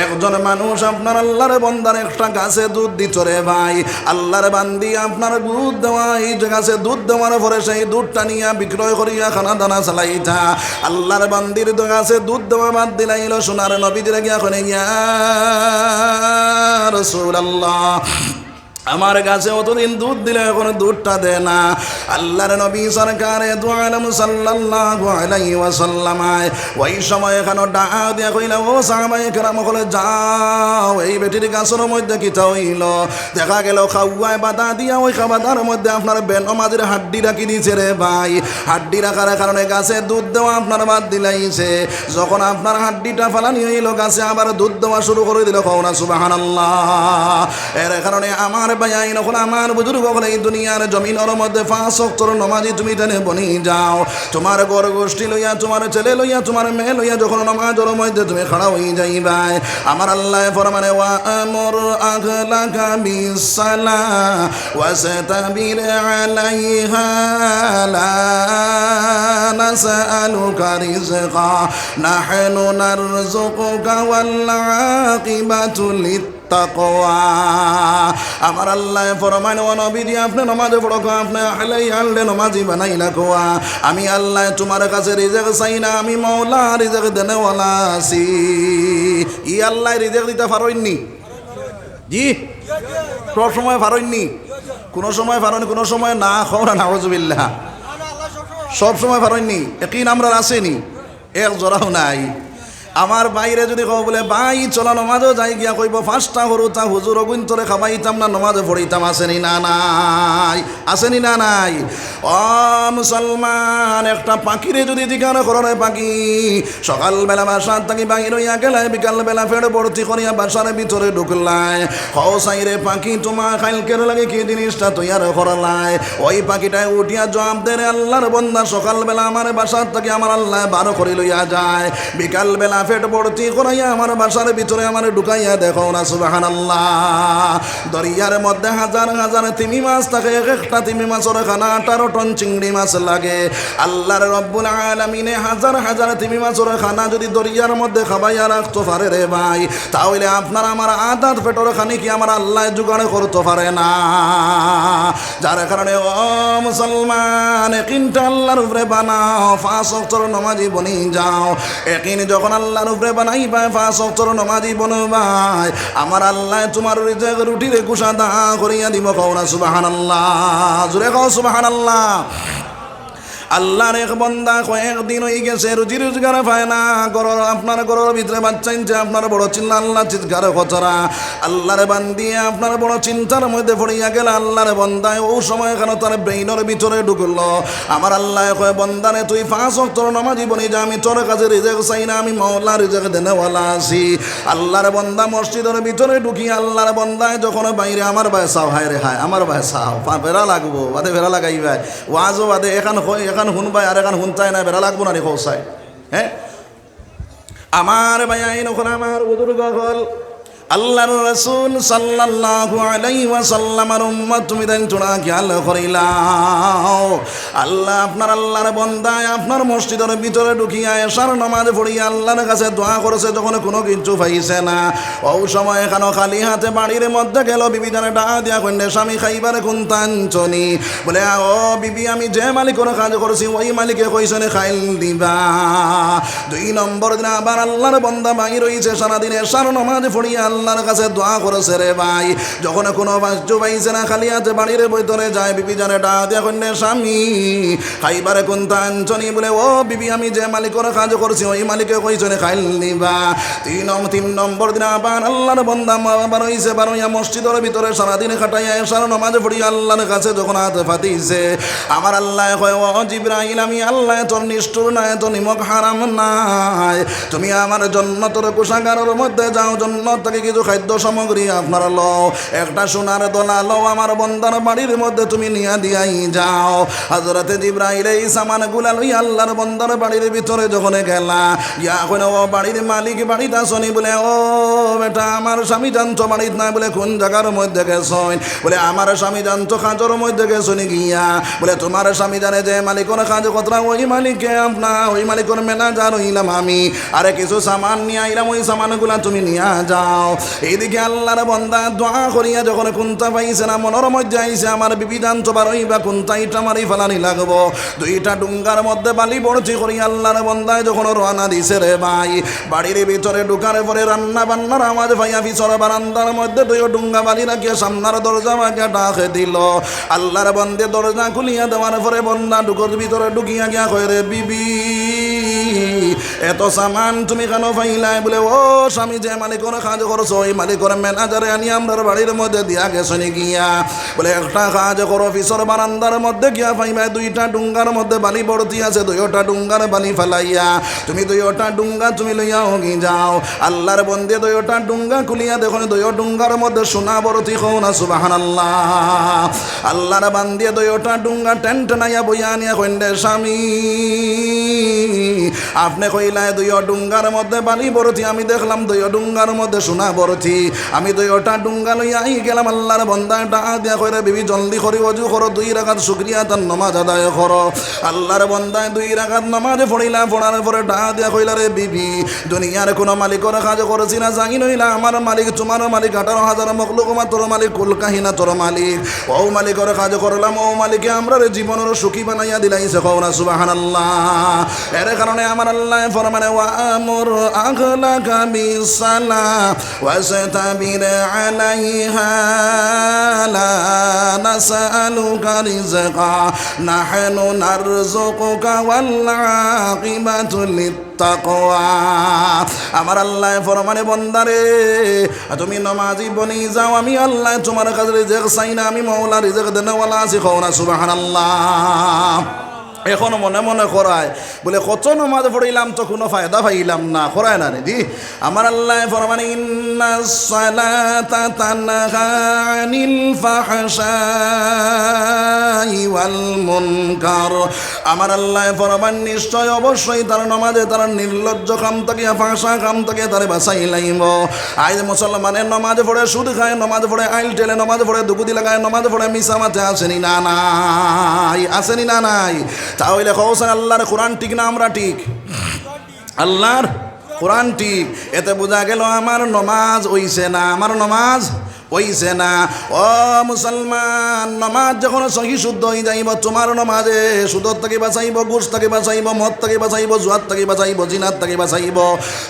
একজন মানুষ আপনার আল্লাহর বান্দার একটা গাছে দুধ দিত রে ভাই, আল্লাহর বান্দি আপনার দুধ দেওয়া এই যে গাছে দুধ দেওয়ার পরে সেই দুধটা নিয়ে বিক্রয় করিয়া খানা দানা চালাইতা। আল্লাহর বান্দির গাছে দুধ দেওয়া বাদ দিলাইল, সোনার নবীদের গিয়া কোনে গিয়া রাসূলুল্লাহ আমার কাছে অতদিন দুধ দিলে এখন দুধটা দে না। আল্লাহর নবী সরকারে দু আলম সাল্লাল্লাহু আলাইহি ওয়াসাল্লাম ওই সময় এখানে ডাক দিয়া কইলা, ও সাহাবায়ে কেরাম বলে যাও এই বেটির গাছের মধ্যে কিতা হইল। দেখা গেল খাওয়ায় বাধা দিয়া ওই খাবাদার মধ্যে আপনার বেনমাজির হাড্ডি রাখি দিয়েছে রে ভাই। হাড্ডি রাখার কারণে গাছে দুধ দেওয়া আপনার বাদ দিলাইছে। যখন আপনার হাড্ডিটা ফালানি হইল গাছে আবার দুধ দেওয়া শুরু করে দিল। কওনা সুবহানাল্লাহ। এর কারণে আমার ভাই নখন আমার বুজুর্গ বলে এই দুনিয়ার জমিনের মধ্যে 5 ওয়াক্তের নামাজি তুমি জানে বনি যাও। তোমার বড় গোষ্ঠী লইয়া, তোমার ছেলে লইয়া, তোমার মেয়ে লইয়া যখন নামাজের মধ্যে তুমি খাড়া হয়ে যাইবা, আমার আল্লাহ ফরমানে ওয়া আমর আহলাকা বিসসালাহ ওয়াসতাবির আলাইহা লা নাসআলুকা রিজকা নাহনু নারযুকুকা ওয়াল আকিবাতু লিত্তাকওয়া। আমার আল্লাহ ফরমান ও নবীজি আপনি নামাজে পড়ো, আপনি আহলাই আল্লে নামাজি বানাইলা কোয়া। আমি আল্লাহ তোমার কাছে রিজিক চাই না, আমি মাওলা রিজিক দেনেওয়ালা আছি। ই আল্লাহ রিজিক দিতে পারোইনি জি, সব সময় পারোইনি, কোনো সময় পারোনি, কোনো সময় না খবরা নাউজুবিল্লাহ, সব সময় পারোইনি। একই আমরা আসেনি, এক জোড়াও নাই। আমার বাইরে যদি কব বলে ভাই চলা নমাজও যাই গিয়া কইব 5টা হরুতা হুজুর অগুন্তরে খাবাইতাম না, নমাজে পড়িতাম। আসেনি না নাই, আসেনি না নাই। ও মুসলমান, একটা পাখিরে যদি জিজ্ঞাসা করো রে পাখি সকালবেলা বাসার থাকি বাইর হইয়া গেলায়, বিকালবেলা ফের ভর্তি করিয়া বাসার ভিতরে ঢুকলায়, হও সাইরে পাখি তোমার কালকের লাগে কি জিনিসটা তৈয়ার করলায়। ওই পাখিটায় উঠিয়া জবাব দে রে আল্লাহর বান্দা সকালবেলা আমার বাসার থাকি আমার আল্লাহ 12 করে লইয়া যায়, বিকালবেলা পেট ভর্তি করাইয়া আমার বাসার ভিতরে আমার ঢুকাইয়া। দেখো না সুবহানাল্লাহ। দরিয়ার মধ্যে হাজার হাজার তিমি মাছ থাকে, এক একটা তিমি মাছের খানা 18 টন চিংড়ি মাছ লাগে। আল্লাহর রব্বুল আলামিনে হাজার হাজার তিমি মাছের খানা যদি দরিয়ার মধ্যে খাবাইয়া রাখতে পারে রে ভাই, তাহলে আপনার আমার আদাত পেটর খানি কি আমার আল্লাহ জোগাড় করতে পারে না। যার কারণে ও মুসলমান একিনটা আল্লাহর উপরে বানাও, 5 ওয়াক্তের নামাজি বনি যাও। একিন যখন আল্লাহর উপরে বানাইবা, 5 ওয়াক্তের নামাজি বনবাই, আমার আল্লাহ তোমার রিজিক রুটিরে কুশা দা করিয়া দিব। কওনা সুবহানাল্লাহ, জোরে কও সুবহানাল্লাহ। আল্লাহর এক বান্দা কয়েকদিন হয়ে গেছে রুজি রোজগার পায় না, গরর আপনার গরর ভিতরে বাচ্চা ইনছে, আপনার বড় চিন্তা আল্লাহ চিৎকার খতরা। আল্লাহর বান্দি আপনার বড় চিন্তার মধ্যে পড়িয়া গেল। আল্লাহর বান্দায় ও সময় কেন তার ব্রেইনের ভিতরে ঢুকল। আমার আল্লাহ কয় বান্দারে তুই 5 ওয়াক্তের নামাজি বনি যা, আমি তোর কাছে রিজিক চাই না, আমি মাওলা রিজিক দেনেওয়ালা আছি। আল্লাহর বান্দা মসজিদের ভিতরে ঢুকি আল্লাহর বান্দায় যখন বাইরে আমার ভাই চাও, হায় রে হায় আমার ভাই চাও বেড়া লাগবো, বাদে বেড়া লাগাই ভাই ওয়াজও বাদে এখান শুনবাই আর এখন শুনতাই না, বেড়া লাগবো না রে খোসাই। হ্যাঁ আমার ভাই আইন ওখানে আমার বুজুর্গ হল আল্লাহর রাসূল সাল্লাল্লাহু আলাইহি ওয়াসাল্লামের উম্মত তুমি দেন তোরা খেয়াল করিলাও। আল্লাহ আপনার আল্লাহর বান্দা আপনার মসজিদের ভিতরে ঢুকিয়া এশার নামাজ পড়িয়া আল্লাহর কাছে দোয়া করেছে, যখন কোনো কিছু পাইছে না ওই সময় এখানে খালি হাতে বাড়ির মধ্যে গেল। বিবি জানে ডাক দিয়া কইলে স্বামী খাইবারে কোন তাঞ্চনি বলে, ও বিবি আমি যে মালিকের কাজ করেছি ওই মালিকে কইছনে খাইল দিবা। 2 নম্বর দিন আবার আল্লাহর বান্দা বাইর হইছে, সারাদিন এশার নামাজ পড়িয়া আল্লাহর কাছে দোয়া করেছে রে ভাই। যখন কোনো বাচ্চা পাইছে না খালি হাতে বাড়ির ভিতরে যায়, বিবি জানে ডাক দিয়া কইলে স্বামী খাইবারে কোন তাঞ্চনি বলে, ও বিবি আমি যে মালিকের কাজ করছি ওই মালিকে কইছনে খাইল নিবা। 3 নম্বর দিন আবার আল্লাহর বান্দা আবার হইছে, বারোইয়া মসজিদের ভিতরে সারাদিন কাটাইয়া এশার নামাজ পড়িয়া আল্লাহর কাছে যখন হাতে ফাতিছে, আমার আল্লাহ কয়, ও জিবরাইল আমি আল্লাহ তোর নিষ্ঠুর নাই, তো নিমক হারাম নাই, তুমি আমার জান্নাতের কোষাগারের মধ্যে যাও, জান্নাত থেকে কিছু খাদ্য সামগ্রী আপনারা লও, একটা সোনার দোলা লও, আমার বন্দার বাড়ির মধ্যে তুমি নিয়ে দিয়াই যাও। হযরতে জিবরাইল এই সামানগুলা লইয়া আল্লাহর বন্দার বাড়ির ভিতরে যখন গেলা, ইয়া কইলো ও বাড়ির মালিক বাড়িতে আসনি? বলে ও বেটা আমার স্বামী জানতো বাড়িতে নাই। বলে কোন জায়গার মধ্যে গেছইন? বলে আমার স্বামী জানতো খাজর মধ্যে গেছনি গিয়া। বলে তোমার স্বামী জানে যে মালিকের কাজ কতটা, ওই মালিককে আপনার ওই মালিকের ম্যানেজার হইলাম আমি, আরে কিছু সামান নিয়ে আইলাম, ওই সামানগুলা তুমি নিয়ে যাও। এইদিকে আল্লাহর বন্দা দোয়া করিয়া যখন কুন্তা পাইছে না, মনের মধ্যে আইছে আমার বিবি জানতো পারই বা কুন্তা ইটা মারি ফেলানি লাগবো। দুইটা ডুঙ্গার মধ্যে বালি ভর্তি করি আল্লাহর বন্দায় যখন রওনা দিছে রে ভাই, বাড়ির ভিতরে ঢুকার পরে রান্না বান্নার আওয়াজ ভাইয়া ভিতর বারান্দার মধ্যে দুই ডুঙ্গা বালি রাখিয়া সামনার দরজা আমাকে ডাকে দিল। আল্লাহর বন্দে দরজা খুলিয়া দেওয়ার পরে বন্দা ঢুকর ভিতরে ঢুকিয়া গিয়া কয় রে বিবি এত সামান তুমি কেন পাইলাই? বলে ও স্বামী যে মালিকের কাজ করছো ওই মালিকের ম্যানেজারে আনি আমার বাড়ির মধ্যে দিয়া গেছনি গিয়া। বলে একটা কাজ করো, অফিসর বারান্দার মধ্যে গিয়া পাইবা দুইটা ডুঙ্গার মধ্যে বালি ভর্তি আছে, দুইটা ডুঙ্গার বালি ফেলাইয়া তুমি দুইটা ডুঙ্গা তুমি লইয়া হোগি যাও। আল্লাহর বন্দে দুইটা ডুঙ্গা খুলিয়া দেখুন দুই ডুঙ্গার মধ্যে সোনা ভর্তি, হও না সুবহানাল্লাহ। আল্লাহর বান্দে দুইটা ডুঙ্গা টেনটেনাইয়া বইয়া নিয়া কইন্ডে স্বামী আপনি কইলায় দুই ডুঙ্গার মধ্যে বালি ভর্তি, আমি দেখলাম দুই ডুঙ্গার মধ্যে সোনা ভর্তি, আমি দুইটা ডুঙ্গা লইয়া আই গেলাম। আল্লাহর বন্দাটা দিয়া কইরে বিবি জলদি করি ওযু করো, 2 রাকাত শুকরিয়া তার নামাজ আদায় করো। আল্লাহর বন্দায় 2 রাকাত নামাজ পড়িলা, পড়ার পরে ডাক দিয়া কইলা রে বিবি দুনিয়ার কোন মালিকের কাজ করেছি না জানি নইলা, আমার মালিক তোমার মালিক 18,000 মখলুক তোর মালিক, কুল কাহিনা তোর মালিক, ও মালিকের কাজ করলাম, ও মালিকে আমরা জীবনের সুখী বানাইয়া দিলাইছে, কও না সুবহানাল্লাহ। এর কারণে আমার আল্লাহ ফরমানে ওয়া আমুর আখলাকা বিসসালাহ ওয়াসতাবির আলাইহা লা নাসআলুকা রিজকা নাহনু নারযুকুকা ওয়াল আকিবাতু লিত্তাকওয়া। আমার আল্লাহ ফরমানে বন্দারে তুমি নামাজি বনি যাও, আমি আল্লাহ তোমার কাছে রিজক চাই না, আমি মাওলা রিজক দেনওয়ালা আছি, কও না সুবহানাল্লাহ। এখন মনে মনে করায় বলে কত নামাজ পড়িলাম তো কোনো ফায়দা পাইলাম না, করায় না রে। আমার আল্লাহ ফরমানে ইন্নাস সালাতা তানহা আনিল ফাহশাই ওয়াল মুনকার। আমার আল্লাহ ফরমান নিশ্চয় অবশ্যই তার নামাজে তার নির্লজ্জ কাম থেকে ফাঁসা কাম থেকে তারে বাঁচাই লাইব। আজ মুসলমানের নামাজ পড়ে সুদ খায়, নামাজ পড়ে আইল টেলে, নামাজ পড়ে দুকুদি লাগায়, নামাজ পড়ে মিশা মাথে, আসেনি না নাই? আসেনি না নাই? তাহলে কওছেন আল্লাহর কোরআন ঠিক না আমরা ঠিক? আল্লাহর কোরআন ঠিক, এতে বোঝা গেল আমার নমাজ হইছে না, আমার নমাজ হইছে না। ও মুসলমান, নমাজ যখন সহি শুদ্ধ হয়ে যাইব, তোমার নমাজে সুদর থেকে বাঁচাইব, ঘুষ থেকে বাঁচাইব, মদ থেকে বাঁচাইব, জুয়ার থেকে বাঁচাইব, জিনার থেকে বাঁচাইব।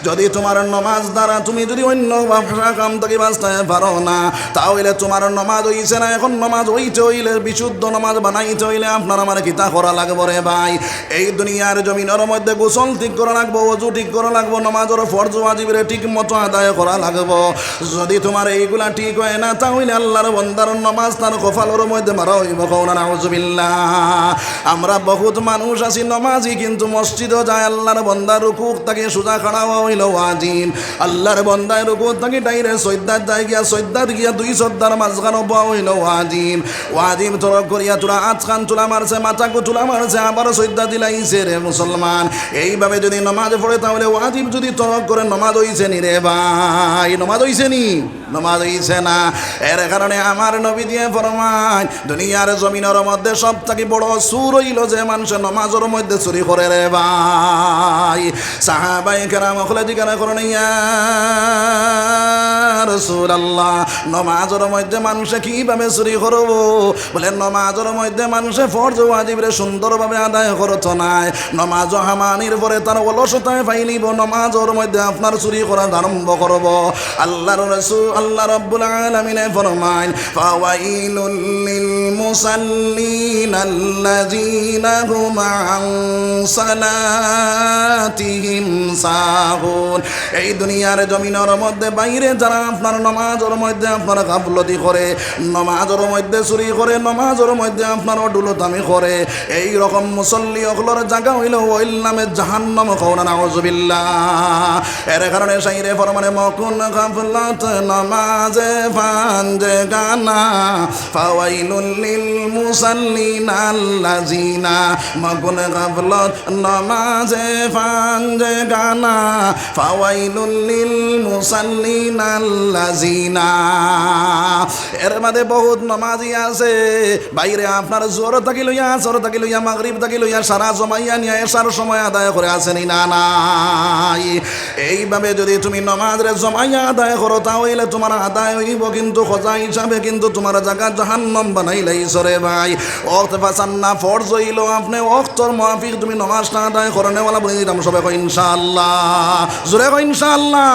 যদি তোমার নমাজ দ্বারা তুমি যদি অন্য ব্যবসা কাম থেকে বাঁচতে পারো না, তাহলে তোমার নমাজ হইছে না। এখন নমাজ হইতে হইলে, বিশুদ্ধ নমাজ বানাইতে হইলে আপনার আমার কিতা করা লাগবো রে ভাই? এই দুনিয়ার জমিনের মধ্যে গোসল ঠিক করা লাগবো, ওযু ঠিক করা লাগবো, নমাজের ফরজ ওয়াজিবের ঠিক মতো আদায় করা লাগবো। যদি তোমার এইগুলা ঠিক হয় না, তাহলে আল্লাহর বান্দার নামাজ তার কপালের মধ্যে মারা হইব, কও না নাউজুবিল্লাহ। আমরা বহুত মানুষ আছি নামাজি, কিন্তু মসজিদও যায়, আল্লাহর বান্দা রুকু থেকে সোজা খাড়া হইল ওয়াজিব, আল্লাহর বান্দায় রুকু থেকে ডাইরেক্ট সজদাত যায় গিয়া, সজদাত গিয়া 2 সজদার মাঝখানে বয়া হইল ওয়াজিব। ওয়াজিব তরক করিয়া তোরা আজখান তুলা মারছে, মাথাকে তুলা মারছে, আবার সজদা দিলাইছে রে মুসলমান। এইভাবে যদি নামাজ পড়ে তাহলে ওয়াজিব যদি তরক করে নামাজ হইছে নি রে ভাই? নামাজ হইছে নি? নামাজ হইছে না। এর কারণে আমার নবী দিয়ে ফরমান দুনিয়ার জমিনের মধ্যে সব থেকে বড় চুর হইল যে মানুষ নামাজের মধ্যে চুরি করে রে ভাই। সাহাবায়ে কেরাম ওগুলা জিজ্ঞাসা করেন ইয়া রাসূলুল্লাহ, নামাজের মধ্যে মানুষে কিভাবে চুরি করব? বলে নামাজের মধ্যে মানুষে ফরজ ওয়াজিবরে সুন্দরভাবে আদায় করত নাই, নামাজ হামানির পরে তার অলসতায় ফাইলিব, নামাজের মধ্যে আপনার চুরি করা আরম্ভ করব। আল্লাহর রাসূল আল্লাহ রাব্বুল আলামিন ফরমান ফাওয়াইলুল লিল মুসাল্লিন আল্লাযীনা হুম আন সালাতিহিম সাহুন। এই দুনিয়ার জমিনের মধ্যে বাইরে যারা আপনার আপনার নমাজের মধ্যে আপনার গাফলতি করে, নমাজের মধ্যে চুরি করে, নমাজের মধ্যে আপনার ডুলতামি করে, এই রকম মুসল্লি অগলোর জায়গা হইল ওইল নামে জাহান্নাম কওনা নাউযুবিল্লাহ। এর কারণে শাইরে ফরমানে মকুন গাফলত নমাজে ফাঞ্জে গানা ফাওয়াইলুল লিল মুসাল্লিন আল্লাযিনা, মকুন গাফলত নমাজে ফাঞ্জে গানা ফাওয়াইলুল লিল মুসাল্লিন আল্লাযিনা। এর মধ্যে বহুত নমাজি আছে বাইরে আপনার জোর থাকি লইয়া, আসর থাকি লইয়া, মাগরিব থাকি লইয়া সারা জমাইয়া নিয়ে এসার সময় আদায় করে আসেনি না নাই। এইভাবে যদি তুমি নমাজরে জমাইয়া আদায় করো তাহলে তোমার আদায় হইব, কিন্তু খোঁজা হিসাবে কিন্তু তোমার জায়গা জাহান্নাম বানাইলাইছ রে ভাই। ওয়াক্ত ফাসান্না ফরজ হইল, আপনি ওয়াক্তর মুআফিক তুমি নমাজটা আদায় করে নেওয়ালা বলে দিলাম সবাই কই ইনশাআল্লাহ, জোরে কই ইনশাআল্লাহ।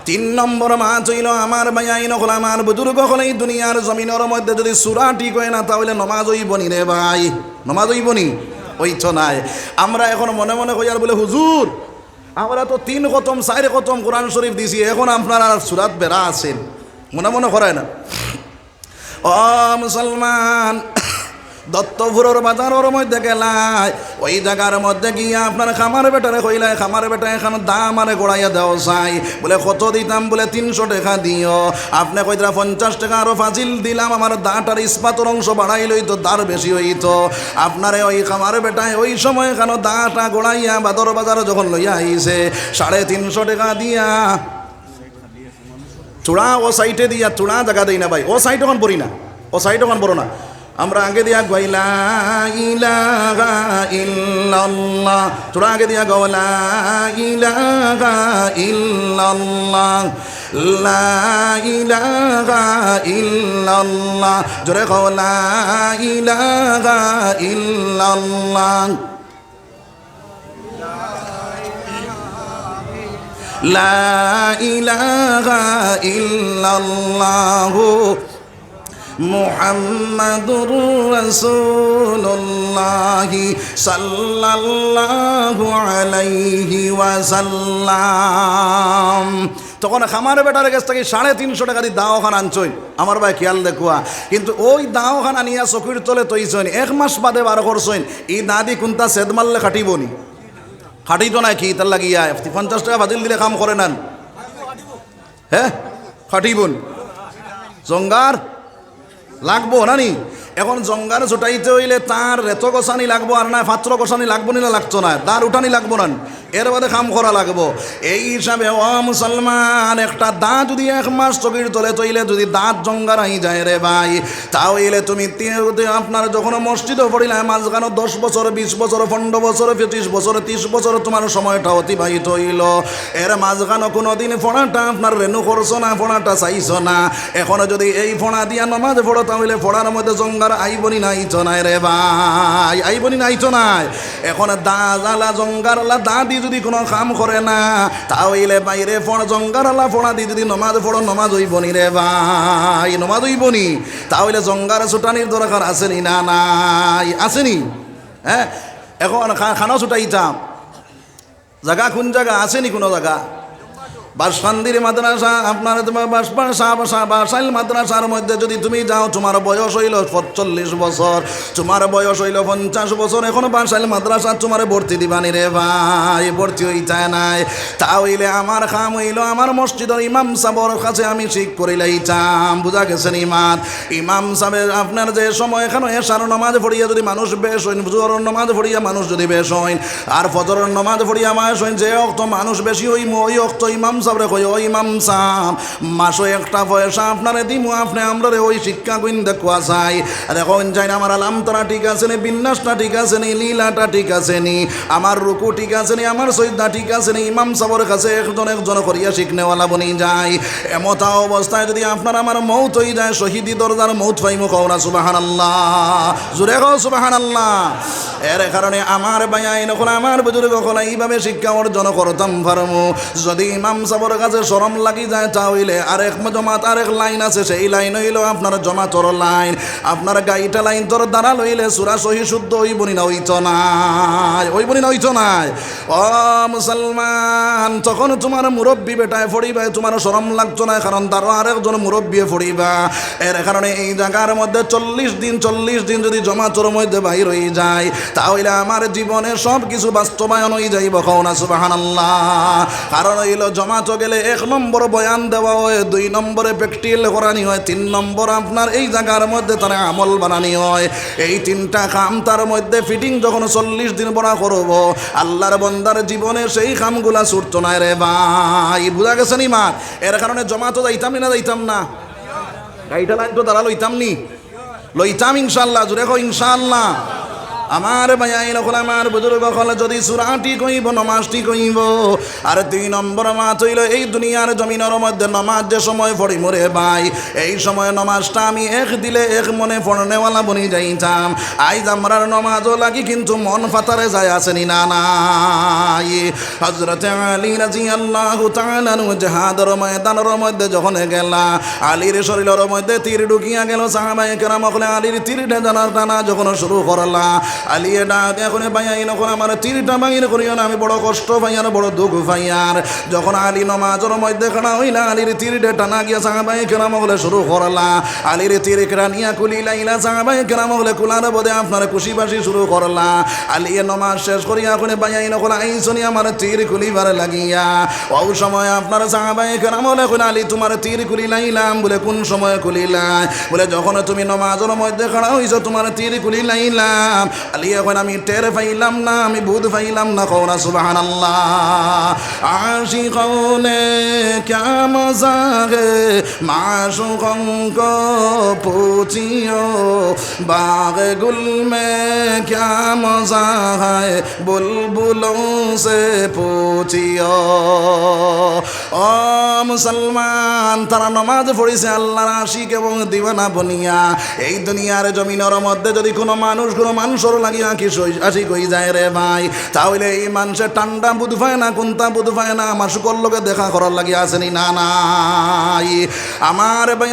3 নম্বর মাছ হইল আমার ভাইয়াইন হল আমার বুজুর্গ হল এই দুনিয়ার জমিনের মধ্যে যদি সূরা ঠিক হয় না তাহলে নমাজ হইবনি রে ভাই, নমাজ হইবনি, ওই তো নাই। আমরা এখন মনে মনে কই আর বলে হুজুর আমরা তো 3 খতম 4 খতম কোরআন শরীফ দিছি, এখন আপনারা আর সূরাত বেড়া আছেন, মনে মনে করায় না। ও মুসলমান, দত্তপুরের বাজারের মধ্যে গেলাই, ওই জায়গার মধ্যে গিয়া আপনার খামার বেটারে কইলাই খামার বেটা এখন দাম আরে গোড়াইয়া দেওয়া চাই, বলে কত দিতাম, বলে 300 টাকা দিও। আপনি কইতরা 50 টাকা আরো ফাজিল দিলাম, আমার দাঁটার ইস্পাতের অংশ বাড়াই লইতো, দার বেশি হইতো। আপনারে ওই খামার বেটায় ওই সময় কেন দাঁটা গোড়াইয়া বাদর বাজারে যখন লইয়া আইছে 350 টাকা দিয়া চূড়া ও সাইটে দিয়া, চূড়া জায়গা দেই না ভাই, ও সাইট ওখান পড়ি না, ও সাইট ওখান পড়ো না, আমরা আগে দিয়া গাইলা ইলাহা ইল্লাল্লাহ, তোরা আগে দিয়া গাওলা ইলাহা ইল্লাল্লাহ, লা ইলাহা ইল্লাল্লাহ, জোরে গাওলা ইলাহা ইল্লাল্লাহ, লা ইলাহা ইল্লাল্লাহ মুহাম্মাদুর রাসূলুল্লাহ সাল্লাল্লাহু আলাইহি ওয়াসাল্লাম। তখন খামার বেটার কাছ থেকে 350 টাকা দিয়ে দাওখান আনছই, আমার ভাই খেয়াল দেখুয়া, কিন্তু ওই দাওখান আনিয়া চকুর তলে তৈছইন, 1 মাস বাদে বার করছইন, এই দাদি কোনটা সেদ মারলে খাটিবনি, খাটিতো না কি তার লাগিয়া 50 টাকা বাতিল দিলে কাম করে নেন, হ্যাঁ খাটিবন, জঙ্গার লাগবো নানি। এখন জঙ্গার ছুটাইতে হইলে তার রেত গোসানি লাগবো, আর না পাত্র গোসানি লাগবো না, লাগতো না, তার উঠানি লাগবো না, এর বাদে কাম করা লাগবো। এই হিসাবে ও মুসলমান, একটা দাঁত যদি 1 মাস চকির তলে তৈলে যদি দাঁত জঙ্গার আই যায় রে ভাই, তাহলে তুমি আপনার যখন মসজিদে পড়িলে মাঝখানে 10 বছর 20 বছর 15 বছর 25 বছর 30 বছর তোমার সময়টা অতিবাহিত হইল, এর মাঝখানে কোনো দিন ফোড়াটা আপনার রেনু করছো না, ফোড়াটা চাইছো না। এখন যদি এই ফোড়া দিয়া নমাজ পড়ো তাহলে ফোড়ার মধ্যে জঙ্গার আইবনি নাইতো নাই রে ভাই, আইবনি নাইতো নাই। এখন দালা জঙ্গারলা দাদি যদি কোনো কাম করে না তাহলে বাইরে জঙ্গারলা ফোড়া দিয়ে যদি নমাজ পড়ো নমাজ হইবনি রে ভাই, নমাজ হইবনি। তাহলে জঙ্গার ছুটানির দরকার আসেনি না নাই, আসেনি? হ্যাঁ, এখন খানা ছুটাইতাম জায়গা কোন জায়গা আসেনি, কোনো জায়গা বাসখান্দির মাদ্রাসা আপনার তোমার বাসাইল মাদ্রাসার মধ্যে যদি তুমি যাও, তোমার বয়স হইল 45 বছর, তোমার বয়স হইল 50 বছর, এখন বাসাইল মাদ্রাসা তোমার ভর্তি দিবানি রে ভাই, ভর্তি হইতায় নাই। তাহলে আমার কাম হইল আমার মসজিদের ইমাম সাহেবের কাছে আমি ঠিক করে লাইতাম, বুঝা গেছেন? ইমাম সাহেব আপনার যে সময় এখানে এশার নামাজ পড়িয়া যদি মানুষ বেশ হইন, জোহরের নামাজ পড়িয়া মানুষ যদি বেশ হইন, আর ফজরের নামাজ পড়িয়া মাস হইন, যে অক্ত মানুষ বেশি হইম ওই অক্ত ইমাম সাহেবরে কই, ও ইমাম সাহেব মাসে একটা পয়সা আপনারে দিমু, আপনি আমরা ওই শিক্ষা কইন দেখুয়া চাই, দেখুন চাই না আমার আলামতারা ঠিক আছে নি, বিন্যাসটা ঠিক আছে নি, লীলাটা ঠিক আছে নি, আমার রুকু ঠিক আছে নি, আমার সৈদা ঠিক আছে নি। ইমাম সাহেবের কাছে একজন করিয়া শিখনেওয়ালা বনি যায়। এমতা অবস্থায় যদি আপনার আমার মৌত হয়ে যায়, শহীদি দরজার মৌত পাইমু কওনা সুবহানাল্লাহ, জোরে কও সুবহানাল্লাহ। এর কারণে আমার ভাইয়াই নকল আমার বুজুর্গ হল এইভাবে শিক্ষা অর্জন করতাম পারমু। যদি ইমাম সাবর কাছে শরম লাগি যায় তা হইলে আরেক জমাত আরেক লাইন আছে, সেই লাইন হইল আপনার জমাতর লাইন। আপনার গাইটা লাইন তোর দ্বারা লইলে সুরা সহি শুদ্ধ হইবনি না হইতো নাই, হইবনি না হইতো নাই। ও মুসলমান, তখন তোমার মুরব্বী বেটায় ফড়িবা, তোমার শরম লাগতো না, কারণ তারও আরেকজন মুরব্বী ফড়িবা। এর কারণে এই জায়গার মধ্যে 40 দিন যদি জমাতর মধ্যে বাইর হয়ে যায়, তাহলে আমার জীবনে সব কিছু বাস্তবায়ন হয়ে যাইব। কওনা সুবহানাল্লাহ। কারণ হইল জমাত গেলে 1 নম্বর বয়ান দেওয়া হয়, 2 নম্বরে প্র্যাকটিক্যাল করানি হয়, 3 নম্বর আপনার এই জায়গার মধ্যে তারা আমল বানানি হয়। এই 3টা কাম তার মধ্যে ফিটিং যখন 40 দিন বড়া করব, আল্লাহর বন্দার জীবনে সেই কামগুলা ছুটতো না রে ভাই। বুঝা গেছে নি মা? এর কারণে জমাত যাইতাম না, যাইতাম না, গাইটা লাইন তো দাঁড়া লইতাম নি, লইতাম ইনশাল্লাহ। জুড়ে কো ইনশাল্লাহ। আমার ভাইয়াইন হল, আমার বুজুর্গ হল, যদি সুরাটি কইব নমাজটি কইব। আর 2 নম্বর মাত হইল এই দুনিয়ার জমিনের মধ্যে নমাজ যে সময় পড়ি মরে ভাই, এই সময় নমাজটা আমি এক দিলে এক মনে পড়নেওয়ালা বনি যাইতাম। আইজ আমরার নমাজও লাগি কিন্তু মন ফাতারে যায় আসেনি না নাই। হযরত আলী রাদিয়াল্লাহু তাআলা জিহাদের ময়দানের মধ্যে যখন গেলা, আলীর শরীরের মধ্যে তীর ঢুকিয়া গেল। সাহাবায়ে কেরাম হলে আলীর তীরটা টানা যখন শুরু করলা, আলিয়ে ডাক এখন ভাইয়াই নখন আমার তীরটা ভাঙির করিও না, আমি বড় কষ্ট ভাইয়ার, বড় দুঃখ ভাইয়ার। যখন আলী নমাজের মধ্যে খানা হইলা, আলীর তীরটা টানা গিয়া সাহাবায়ে কেরাম হলে শুরু করলা। আলীর তীর কেরানিয়া কুলিলাইলা, সাহাবায়ে কেরাম হলে কুলার বদে আপনার খুশিবাসি শুরু করলা। আলিয়ে নমাজ শেষ করিয়া এখন ভাইয়াই নখন আইসনি আমার তীর খুলিবার লাগিয়া। ওই সময় আপনার সাহাবায়ে কেরাম হলে এখন আলী তোমার তীর খুলিলাইলাম। বলে কোন সময় খুলিলাই? বলে যখন তুমি নমাজের মধ্যে খাড়া হইছো তোমার তীর খুলিলাইলাম। আলী এখন আমি টের পাইলাম না, আমি বুধ পাইলাম না। কওনা সুবহানাল্লাহ। আশিকনে ক্যা মজা হে মাশুকন কো পুছিও, বাগে গুল মে ক্যা মজা है বুলবুলোं से পুছিও। ও মুসলমান, তারা নামাজ পড়িছে আল্লাহর আশিক এবং দিওয়ানা বনিয়া। এই দুনিয়ার জমিনের মধ্যে যদি কোনো মানুষের লাগিয়া কি আশিক হয়ে যায় রে ভাই, তাহলে এই মানুষের ঠান্ডা বুধ পায় না, কোনটা বুধ পায় না, আমার শুকর লোকে দেখা করার লাগিয়া আসেনি না নাই। আমার ভাই